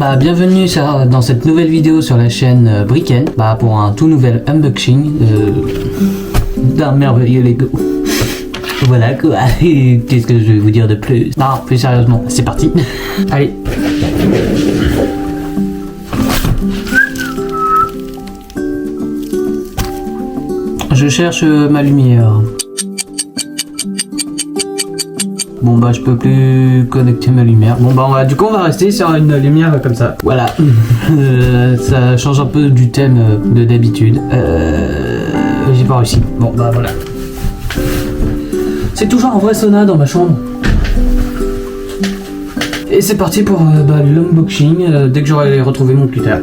Bah bienvenue dans cette nouvelle vidéo sur la chaîne Bricken, pour un tout nouvel unboxing d'un merveilleux Lego. Voilà quoi, qu'est-ce que je vais vous dire de plus? Non, plus sérieusement, c'est parti. Allez. Je cherche ma lumière. Bon bah je peux plus connecter ma lumière. Bon bah du coup on va rester sur une lumière comme ça. Voilà. Ça change un peu du thème de d'habitude. J'ai pas réussi. Bon bah voilà. C'est toujours un vrai sauna dans ma chambre. Et c'est parti pour l'unboxing dès que j'aurai retrouvé mon Twitter.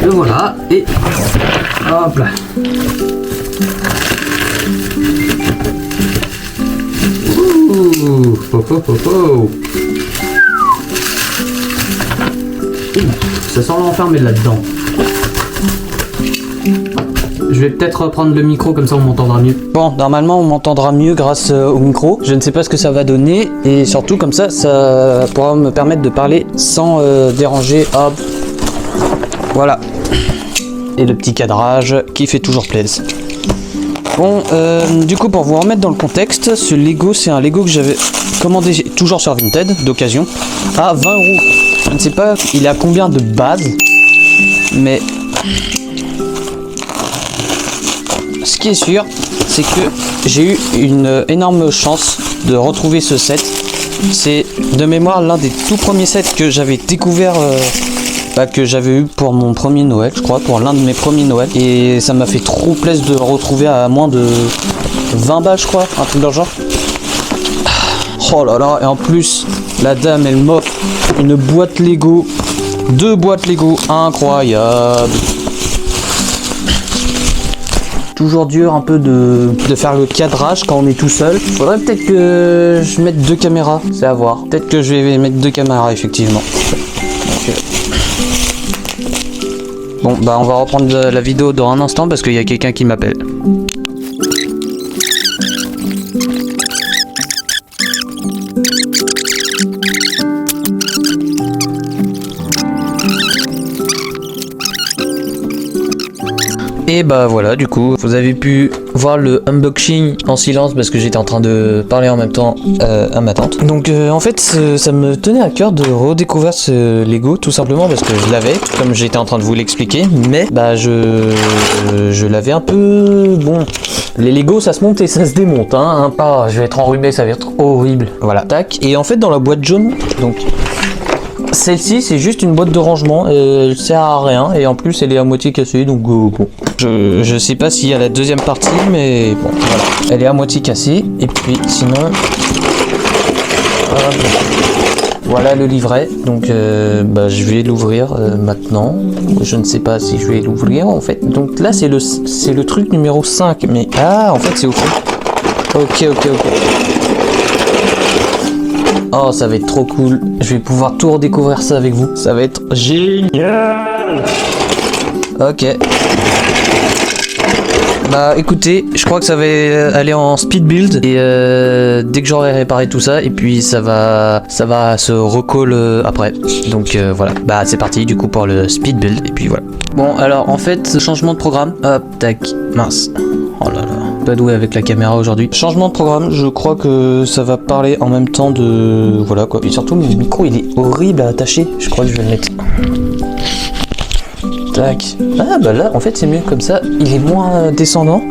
Et voilà. Et hop là. Ça sent l'enfermé là-dedans. Je vais peut-être reprendre le micro comme ça on m'entendra mieux. Bon, normalement on m'entendra mieux grâce au micro. Je ne sais pas ce que ça va donner et surtout comme ça, ça pourra me permettre de parler sans déranger. Hop. Voilà. Et le petit cadrage qui fait toujours plaisir. Bon, du coup pour vous remettre dans le contexte, ce Lego c'est un Lego que j'avais commandé toujours sur Vinted d'occasion à 20 €. Je ne sais pas il a combien de base, mais ce qui est sûr c'est que j'ai eu une énorme chance de retrouver ce set. C'est de mémoire l'un des tout premiers sets que j'avais découvert, que j'avais eu pour mon premier Noël, je crois, pour l'un de mes premiers Noël, et ça m'a fait trop plaisir de le retrouver à moins de 20 balles, je crois, un truc dans le genre. Oh là là, et en plus la dame elle m'offre une boîte Lego, 2 boîtes Lego, incroyable. Toujours dur un peu de faire le cadrage quand on est tout seul. Faudrait peut-être que je mette 2 caméras, c'est à voir. Peut-être que je vais mettre 2 caméras effectivement. Donc, bon bah on va reprendre la vidéo dans un instant parce qu'il y a quelqu'un qui m'appelle. Et bah voilà, du coup vous avez pu voir le unboxing en silence parce que j'étais en train de parler en même temps à ma tante. Donc en fait ça me tenait à cœur de redécouvrir ce Lego tout simplement parce que je l'avais, comme j'étais en train de vous l'expliquer, mais bah je l'avais un peu... Bon, les Lego ça se monte et ça se démonte, hein, pas je vais être enrhumé, ça va être horrible. Voilà, tac. Et en fait dans la boîte jaune, donc celle-ci c'est juste une boîte de rangement, elle sert à rien et en plus elle est à moitié cassée, donc bon. Je sais pas s'il y a la deuxième partie, mais bon voilà. Elle est à moitié cassée et puis sinon voilà le livret. Donc je vais l'ouvrir maintenant. Je ne sais pas si je vais l'ouvrir en fait. Donc là c'est le truc numéro 5, mais en fait c'est au fond. Ok. Oh, ça va être trop cool. Je vais pouvoir tout redécouvrir ça avec vous. Ça va être génial. Ok. Bah écoutez, je crois que ça va aller en speed build et dès que j'aurai réparé tout ça, et puis ça va se recall après. Donc voilà. Bah c'est parti du coup pour le speed build et puis voilà. Bon alors en fait, changement de programme. Hop, tac. Mince. Oh là là. Pas doué avec la caméra aujourd'hui. Changement de programme, je crois que ça va parler en même temps de... Voilà quoi. Et surtout le micro il est horrible à attacher. Je crois que je vais le mettre. Tac. Ah bah là en fait c'est mieux comme ça. Il est moins descendant.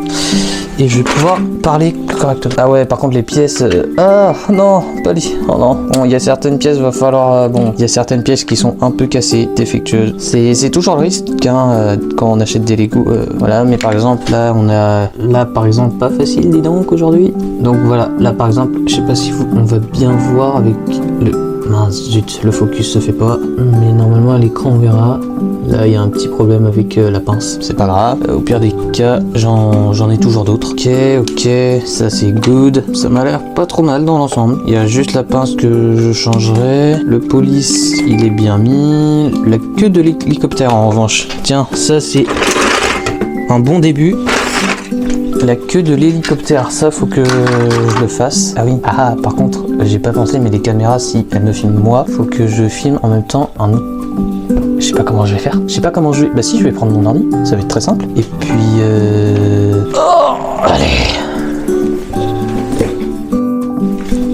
Et je vais pouvoir parler correctement. Ah ouais par contre les pièces... Ah non, pas dit. Oh non. Bon il y a certaines pièces, va falloir... Bon, il y a certaines pièces qui sont un peu cassées, défectueuses. C'est toujours le risque quand on achète des Lego. Voilà, mais par exemple là on a... Là par exemple pas facile dis donc aujourd'hui. Donc voilà, là par exemple, je sais pas si on va bien voir avec le... Mince, zut, le focus se fait pas. Mais normalement à l'écran on verra. Là il y a un petit problème avec la pince. C'est pas grave. Au pire des cas, j'en ai toujours d'autres. Ok, ça c'est good. Ça m'a l'air pas trop mal dans l'ensemble. Il y a juste la pince que je changerai. Le police, il est bien mis. La queue de l'hélicoptère en revanche. Tiens, ça c'est un bon début. la queue de l'hélicoptère, ça faut que je le fasse. Ah oui, ah par contre, j'ai pas pensé, mais les caméras, si elles me filment moi, faut que je filme en même temps un autre. Je sais pas comment je vais faire. Je sais pas comment je vais. Bah si, je vais prendre mon ordi, ça va être très simple. Et puis oh, allez.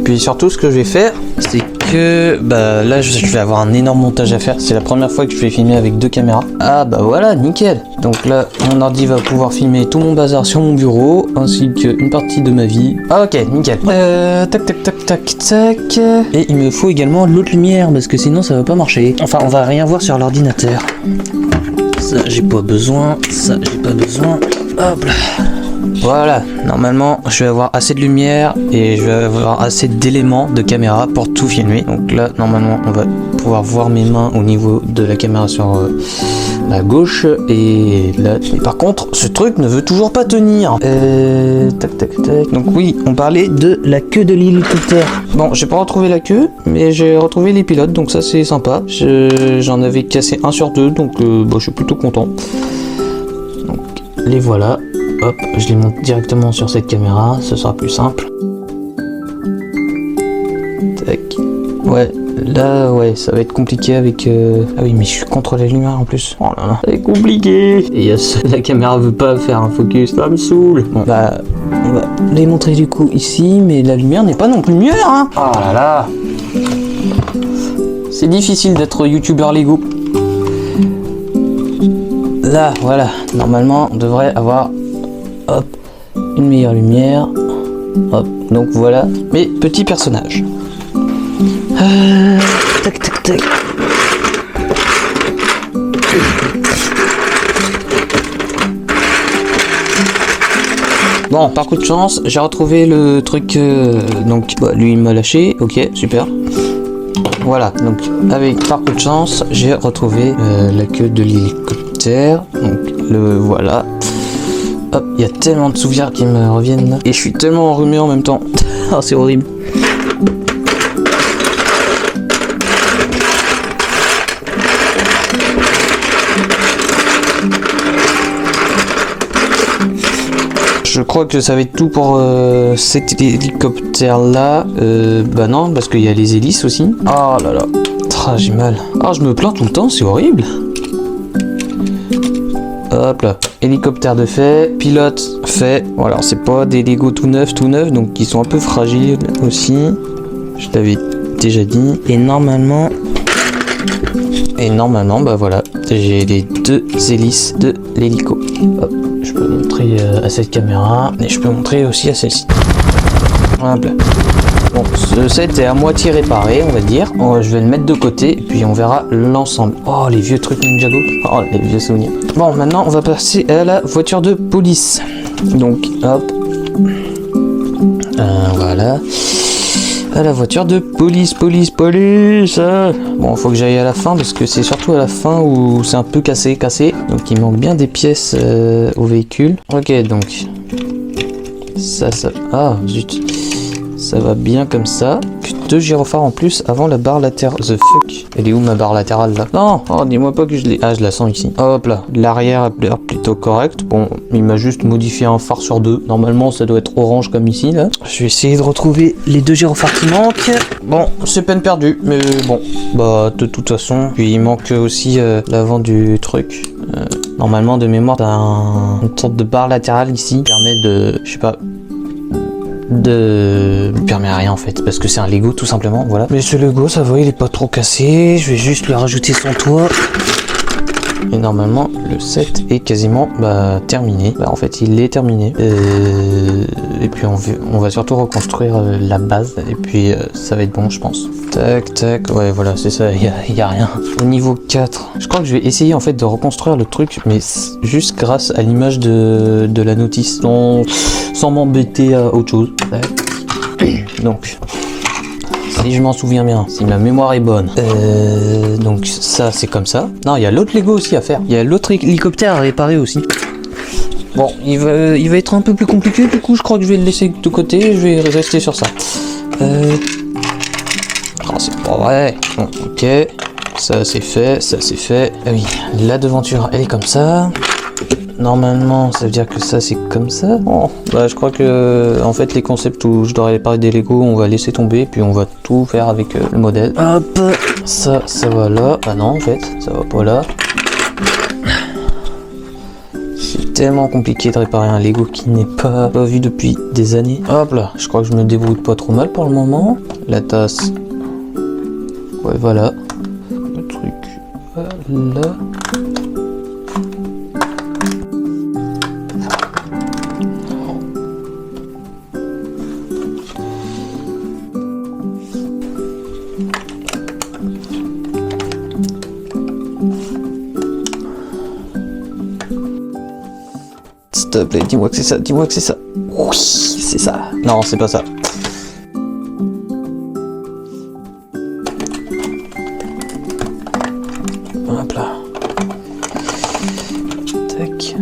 Puis surtout, ce que je vais faire, c'est que bah là je vais avoir un énorme montage à faire. C'est la première fois que je vais filmer avec 2 caméras. Ah bah voilà, nickel. Donc là mon ordi va pouvoir filmer tout mon bazar sur mon bureau ainsi qu'une partie de ma vie. Ah ok, nickel. Tac tac tac tac tac. Et il me faut également l'autre lumière parce que sinon ça va pas marcher. Enfin on va rien voir sur l'ordinateur. Ça j'ai pas besoin. Ça j'ai pas besoin. Hop là. Voilà, normalement je vais avoir assez de lumière et je vais avoir assez d'éléments de caméra pour tout filmer. Donc là normalement on va pouvoir voir mes mains au niveau de la caméra sur la gauche. Et là par contre ce truc ne veut toujours pas tenir. Tac tac tac. Donc oui, on parlait de la queue de l'hélicoptère. Bon, j'ai pas retrouvé la queue, mais j'ai retrouvé les pilotes, donc ça c'est sympa. J'en avais cassé 1 sur 2, donc je suis plutôt content. Donc les voilà. Hop, je les monte directement sur cette caméra, ce sera plus simple. Tac. Ouais, là, ouais, ça va être compliqué avec... Ah oui, mais je suis contre la lumière en plus. Oh là là, c'est compliqué. Et yes, la caméra veut pas faire un focus, ça me saoule. Bon, bah, on va les montrer du coup ici, mais la lumière n'est pas non plus mieux, hein. Oh là là. C'est difficile d'être youtubeur Lego. Là, voilà, normalement, on devrait avoir... Hop, une meilleure lumière. Hop, donc voilà mes petits personnages. Tac tac tac. Bon, par coup de chance, j'ai retrouvé le truc. Donc, bah, lui il m'a lâché. Ok, super. Voilà, donc avec par coup de chance, j'ai retrouvé la queue de l'hélicoptère. Donc le voilà. Hop, il y a tellement de souvenirs qui me reviennent là. Et je suis tellement enrhumé en même temps. Oh, c'est horrible. Je crois que ça va être tout pour cet hélicoptère là. Bah non, parce qu'il y a les hélices aussi. Oh là là. Ah, j'ai mal. Ah, je me plains tout le temps, c'est horrible. Hop là, hélicoptère de fait, pilote fait. Bon, alors c'est pas des Lego tout neufs, donc ils sont un peu fragiles aussi. Je l'avais déjà dit. Et normalement, bah voilà, j'ai les 2 hélices de l'hélico. Hop, je peux montrer à cette caméra et je peux montrer aussi à celle-ci. Hop là. Bon, ce set est à moitié réparé, on va dire. Je vais le mettre de côté et puis on verra l'ensemble. Oh, les vieux trucs Ninjago. Oh, les vieux souvenirs. Bon, maintenant, on va passer à la voiture de police. Donc, hop. Voilà. À la voiture de police. Bon, faut que j'aille à la fin parce que c'est surtout à la fin où c'est un peu cassé. Donc, il manque bien des pièces au véhicule. Ok, donc. Ça. Ah, zut. Ça va bien comme ça. Puis 2 gyrophares en plus avant la barre latérale. The fuck. Elle est où ma barre latérale là? Non, oh, dis-moi pas que je l'ai. Ah, je la sens ici. Hop là. L'arrière a l'air plutôt correct. Bon, il m'a juste modifié un phare sur 2. Normalement, ça doit être orange comme ici là. Je vais essayer de retrouver les 2 gyrophares qui manquent. Bon, c'est peine perdue. Mais bon, bah de toute façon. Puis il manque aussi l'avant du truc. Normalement, de mémoire, t'as une sorte de barre latérale ici qui permet de, je sais pas, me permet à rien en fait, parce que c'est un Lego tout simplement, voilà. Mais ce Lego, ça va, il est pas trop cassé. Je vais juste lui rajouter son toit. Et normalement, le set est quasiment terminé. Bah, en fait, il est terminé. Et puis, on va surtout reconstruire la base. Et puis, ça va être bon, je pense. Tac, tac. Ouais, voilà, c'est ça. Il y a rien. Au niveau 4, je crois que je vais essayer en fait de reconstruire le truc, mais juste grâce à l'image de la notice, sans m'embêter à autre chose. Tac. Donc... si je m'en souviens bien, si ma mémoire est bonne. Donc ça c'est comme ça. Non, il y a l'autre Lego aussi à faire. Il y a l'autre hélicoptère à réparer aussi. Bon, il va être un peu plus compliqué, du coup je crois que je vais le laisser de côté, je vais rester sur ça. Oh, c'est pas vrai. Bon, ok. Ça c'est fait, ça c'est fait. Ah oui, la devanture elle est comme ça. normalement ça veut dire que ça c'est comme ça. Oh, bah je crois que en fait les concepts où je dois réparer des Lego on va laisser tomber puis on va tout faire avec le modèle. Hop, ça va là. Ah non en fait ça va pas là. C'est tellement compliqué de réparer un Lego qui n'est pas vu depuis des années. Hop là, je crois que je me débrouille pas trop mal pour le moment. La tasse. Ouais voilà. Le truc là. S'il te plaît, dis-moi que c'est ça, dis-moi que c'est ça. Oui, c'est ça. Non, c'est pas ça. Hop là. Tac.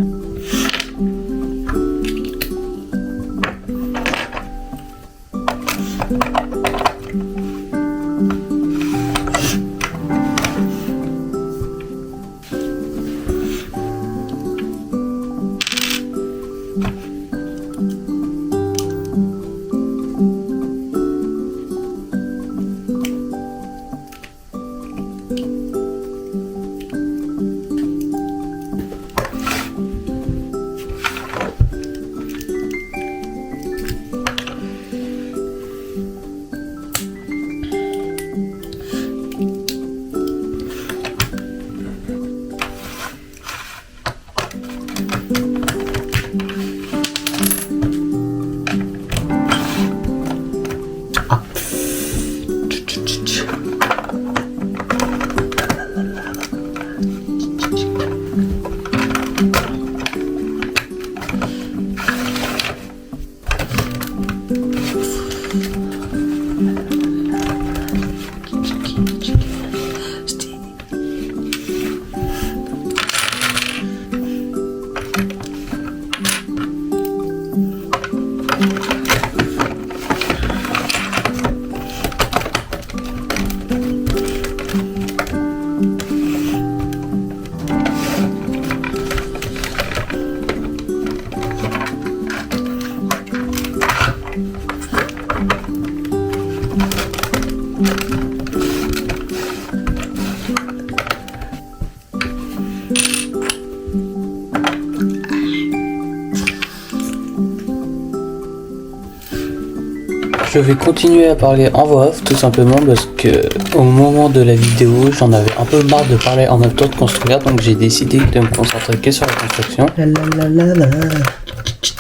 Je vais continuer à parler en voix off tout simplement parce que au moment de la vidéo j'en avais un peu marre de parler en même temps de construire, donc j'ai décidé de me concentrer que sur la construction. La la la la la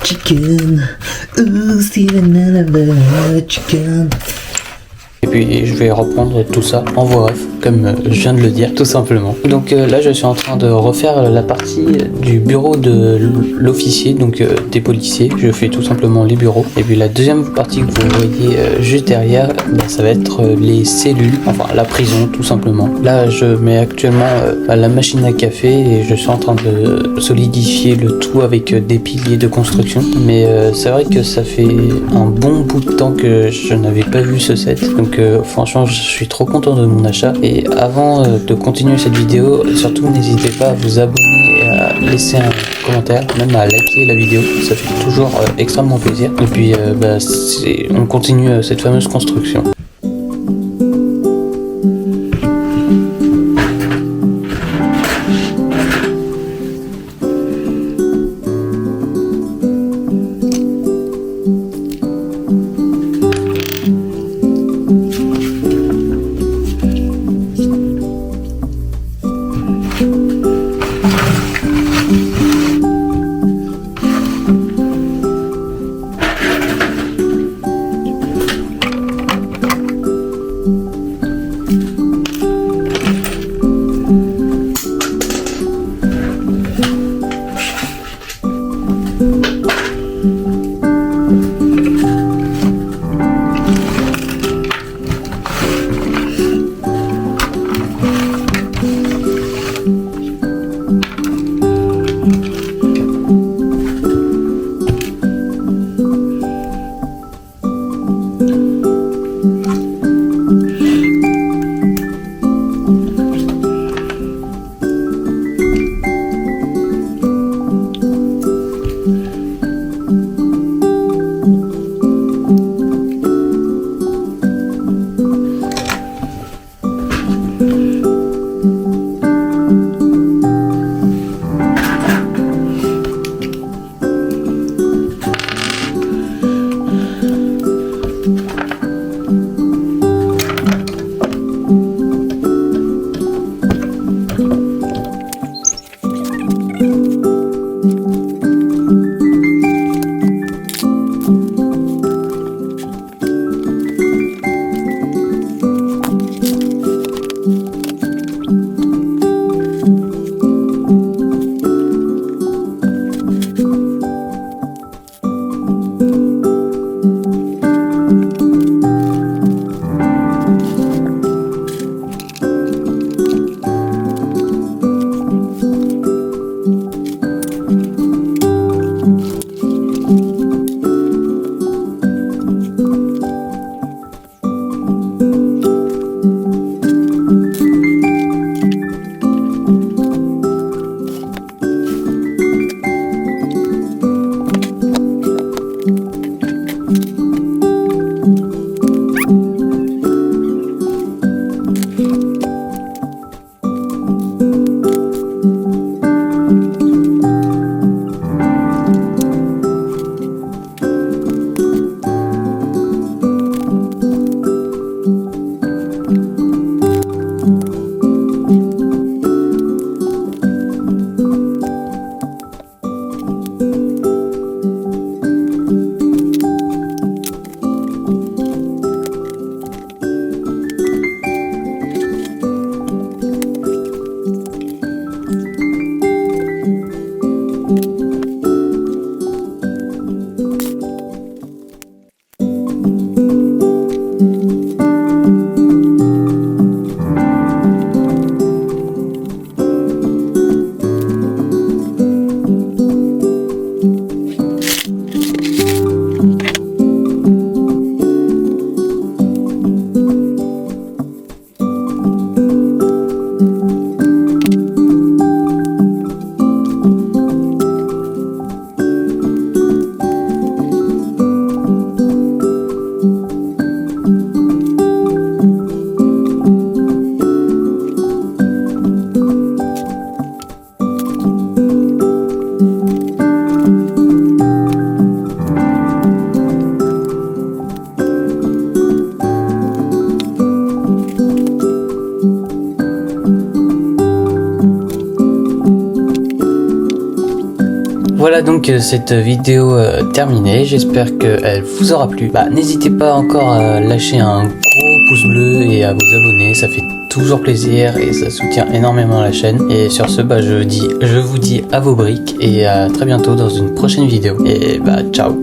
chicken, ooh c'est la chicken. Et puis je vais reprendre tout ça en voix off, comme je viens de le dire, tout simplement. Donc là je suis en train de refaire la partie du bureau de l'officier, donc des policiers. Je fais tout simplement les bureaux. Et puis la deuxième partie que vous voyez juste derrière, bah, ça va être les cellules, enfin la prison tout simplement. Là je mets actuellement la machine à café et je suis en train de solidifier le tout avec des piliers de construction. Mais c'est vrai que ça fait un bon bout de temps que je n'avais pas vu ce set. Donc franchement je suis trop content de mon achat. Et avant de continuer cette vidéo, surtout n'hésitez pas à vous abonner et à laisser un commentaire, même à liker la vidéo, ça fait toujours extrêmement plaisir. Et puis bah, on continue cette fameuse construction. donc cette vidéo terminée, j'espère qu'elle vous aura plu. N'hésitez pas encore à lâcher un gros pouce bleu et à vous abonner, ça fait toujours plaisir et ça soutient énormément la chaîne. Et sur ce, je vous dis à vos briques et à très bientôt dans une prochaine vidéo. Et ciao.